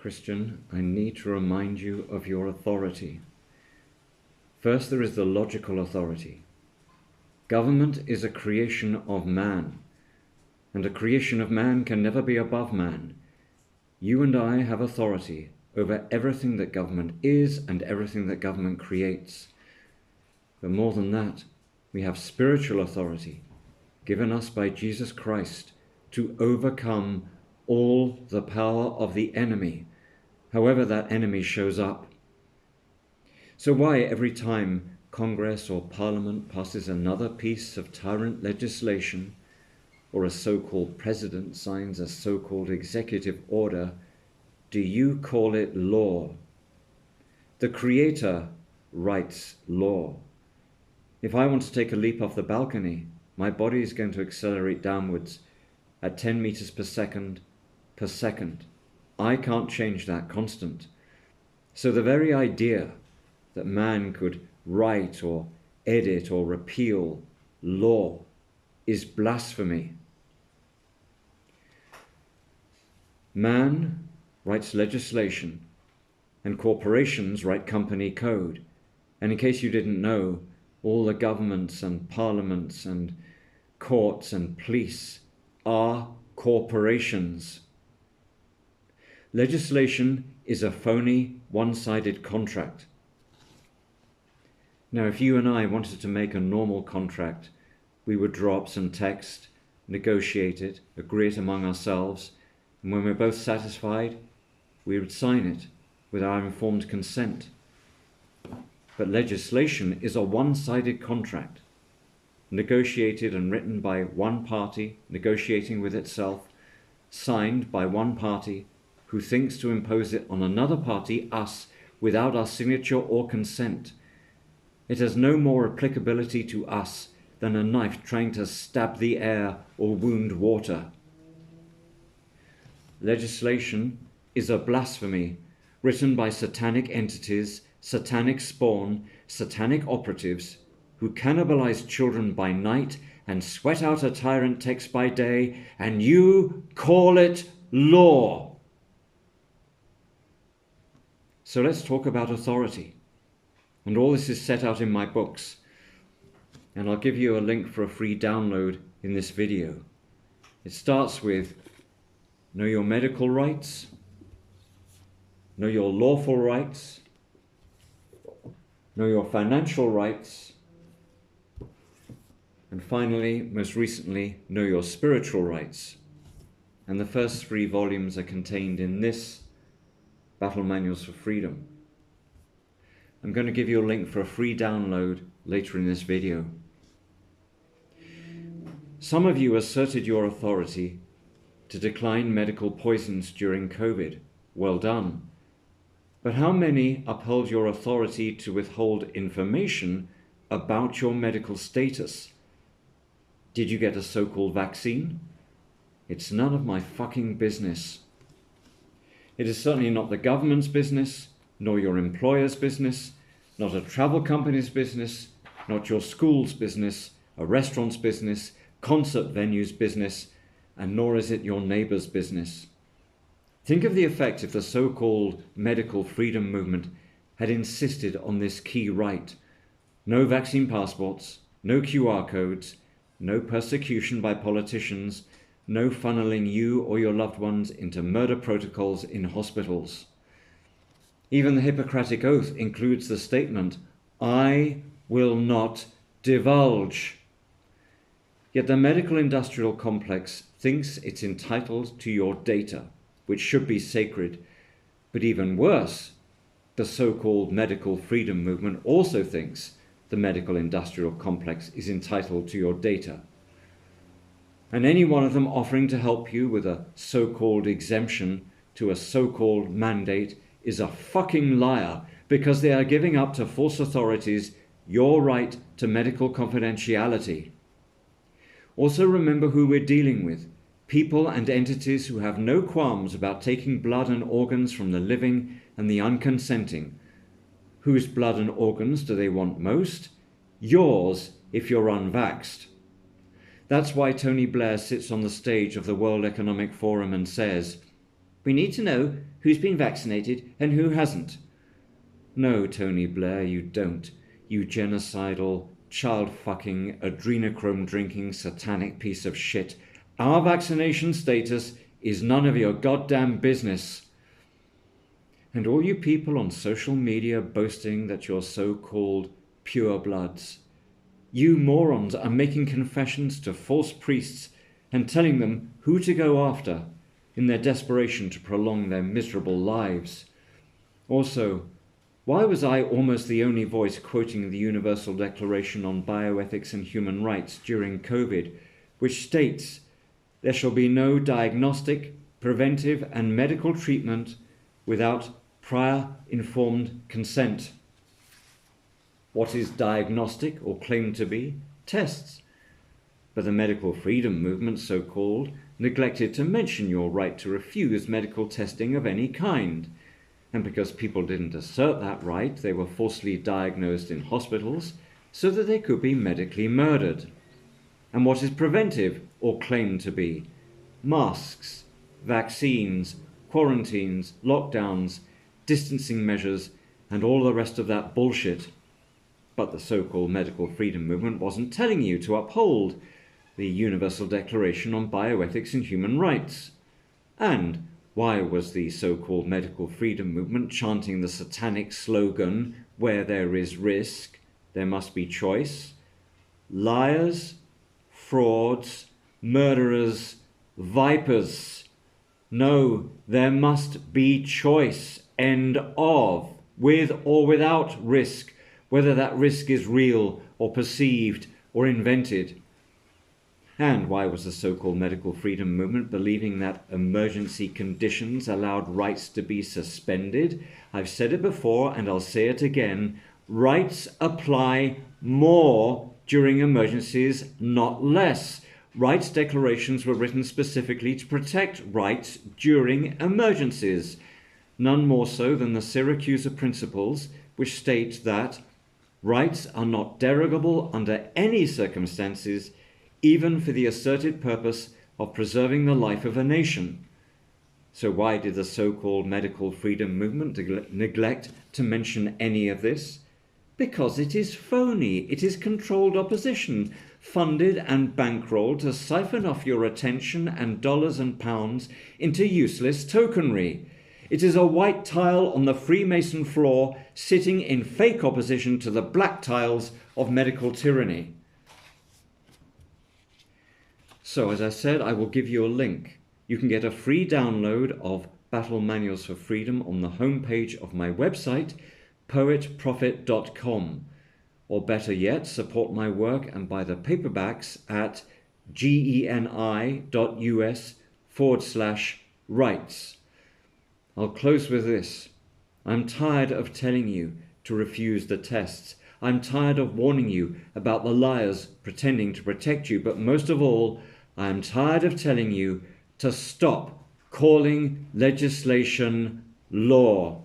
Christian, I need to remind you of your authority. First, there is the logical authority. Government is a creation of man, and a creation of man can never be above man. You and I have authority over everything that government is and everything that government creates. But more than that, we have spiritual authority given us by Jesus Christ to overcome all the power of the enemy, however that enemy shows up. So why every time Congress or Parliament passes another piece of tyrant legislation, or a so-called president signs a so-called executive order, do you call it law? The Creator writes law. If I want to take a leap off the balcony, my body is going to accelerate downwards at 10 meters per second. I can't change that constant. So the very idea that man could write or edit or repeal law is blasphemy. Man writes legislation and corporations write company code. And in case you didn't know, all the governments and parliaments and courts and police are corporations. Legislation is a phony, one-sided contract. Now, if you and I wanted to make a normal contract, we would draw up some text, negotiate it, agree it among ourselves, and when we're both satisfied, we would sign it with our informed consent. But legislation is a one-sided contract, negotiated and written by one party, negotiating with itself, signed by one party, who thinks to impose it on another party, us, without our signature or consent. It has no more applicability to us than a knife trying to stab the air or wound water. Legislation is a blasphemy written by satanic entities, satanic spawn, satanic operatives who cannibalize children by night and sweat out a tyrant text by day, and you call it law. So let's talk about authority. And all this is set out in my books. And I'll give you a link for a free download in this video. It starts with know your medical rights, know your lawful rights, know your financial rights, and finally, most recently, know your spiritual rights. And the first 3 volumes are contained in this Battle Manuals for Freedom. I'm going to give you a link for a free download later in this video. Some of you asserted your authority to decline medical poisons during COVID. Well done. But how many uphold your authority to withhold information about your medical status? Did you get a so-called vaccine? It's none of my fucking business. It is certainly not the government's business, nor your employer's business, not a travel company's business, not your school's business, a restaurant's business, concert venue's business, and nor is it your neighbor's business. Think of the effect if the so-called medical freedom movement had insisted on this key right. No vaccine passports, no QR codes, no persecution by politicians, no funneling you or your loved ones into murder protocols in hospitals. Even the Hippocratic Oath includes the statement, I will not divulge. Yet the medical industrial complex thinks it's entitled to your data, which should be sacred. But even worse, the so-called medical freedom movement also thinks the medical industrial complex is entitled to your data. And any one of them offering to help you with a so-called exemption to a so-called mandate is a fucking liar, because they are giving up to false authorities your right to medical confidentiality. Also remember who we're dealing with. People and entities who have no qualms about taking blood and organs from the living and the unconsenting. Whose blood and organs do they want most? Yours, if you're unvaxxed. That's why Tony Blair sits on the stage of the World Economic Forum and says, We need to know who's been vaccinated and who hasn't. No, Tony Blair, you don't. You genocidal, child-fucking, adrenochrome-drinking, satanic piece of shit. Our vaccination status is none of your goddamn business. And all you people on social media boasting that you're so-called purebloods, you morons are making confessions to false priests and telling them who to go after in their desperation to prolong their miserable lives. Also, why was I almost the only voice quoting the Universal Declaration on Bioethics and Human Rights during COVID, which states, "There shall be no diagnostic, preventive and medical treatment without prior informed consent." What is diagnostic, or claimed to be? Tests. But the medical freedom movement, so-called, neglected to mention your right to refuse medical testing of any kind. And because people didn't assert that right, they were falsely diagnosed in hospitals so that they could be medically murdered. And what is preventive, or claimed to be? Masks, vaccines, quarantines, lockdowns, distancing measures, and all the rest of that bullshit. But the so-called medical freedom movement wasn't telling you to uphold the Universal Declaration on Bioethics and Human Rights. And why was the so-called medical freedom movement chanting the satanic slogan, "Where there is risk, there must be choice"? Liars, frauds, murderers, vipers. No, there must be choice. End of. With or without risk, whether that risk is real or perceived or invented. And why was the so-called medical freedom movement believing that emergency conditions allowed rights to be suspended? I've said it before and I'll say it again. Rights apply more during emergencies, not less. Rights declarations were written specifically to protect rights during emergencies. None more so than the Syracuse Principles, which state that rights are not derogable under any circumstances, even for the asserted purpose of preserving the life of a nation. So why did the so-called medical freedom movement neglect to mention any of this? Because it is phony. It is controlled opposition, funded and bankrolled to siphon off your attention and dollars and pounds into useless tokenry. It is a white tile on the Freemason floor sitting in fake opposition to the black tiles of medical tyranny. So, as I said, I will give you a link. You can get a free download of Battle Manuals for Freedom on the homepage of my website, poetprofit.com. Or better yet, support my work and buy the paperbacks at geni.us/rights. I'll close with this. I'm tired of telling you to refuse the tests. I'm tired of warning you about the liars pretending to protect you. But most of all, I'm tired of telling you to stop calling legislation law.